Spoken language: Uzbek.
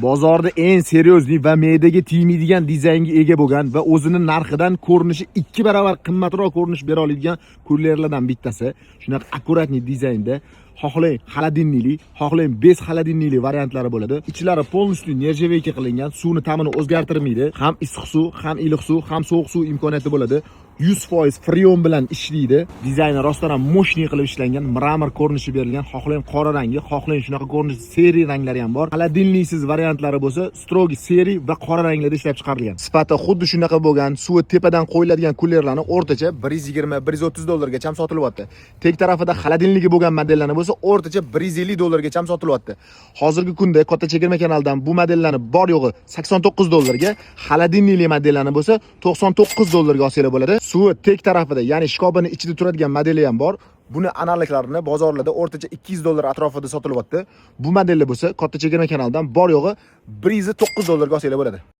Bozorda eng seriozli va me'daga tegmaydigan dizaynga ega bo'lgan va o'zini narxidan ko'rinishi 2 barobar qimmatroq ko'rinish bera oladigan kurlerlardan bittasi. Shunaqa akkuratli dizaynda, xohlang xolodilnikli, xohlang bez xolodilnikli variantlari bo'ladi. Ichlari полностью nержавейка qilingan, suvni ta'mini o'zgartirmaydi. Ham issiq suv, ham iliq suv, ham sovuq suv imkoniyati bo'ladi. 100% freon bilan ishlaydi. Dizayni rostdan ham moshniy qilib ishlangan, mramor ko'rinishi berilgan, xohlang qora rangi, xohlang shunaqa ko'rinish seri ranglari ham bor. Xolodilniksiz variantlari bo'lsa, strogi seri va qora ranglarda ishlab chiqarilgan. Sifati xuddi shunaqa bo'lgan, suvi tepadan qo'yiladigan kullerlarni o'rtacha 120-130 dollargacha ham sotilyapti. Tek tarafida xolodilniki bo'lgan modellarni bo'lsa, o'rtacha 150 dollargacha ham sotilyapti. Hozirgi kunda Katta chegirma kanalidan bu modellarni bor yo'g'i 89 dollarga, xolodilnikli modellarni bo'lsa 99 dollarga olsanglar bo'ladi. Suvi tek tarafida, ya'ni shkobini ichida turadigan modeli ham bor. Buni analoklarini bozorlarda o'rtacha 200 dollar atrofida sotilyapti. Bu modellar bo'lsa Katta chegirma kanalidan bor yo'g'i 109 dollarga olsanglar bo'ladi.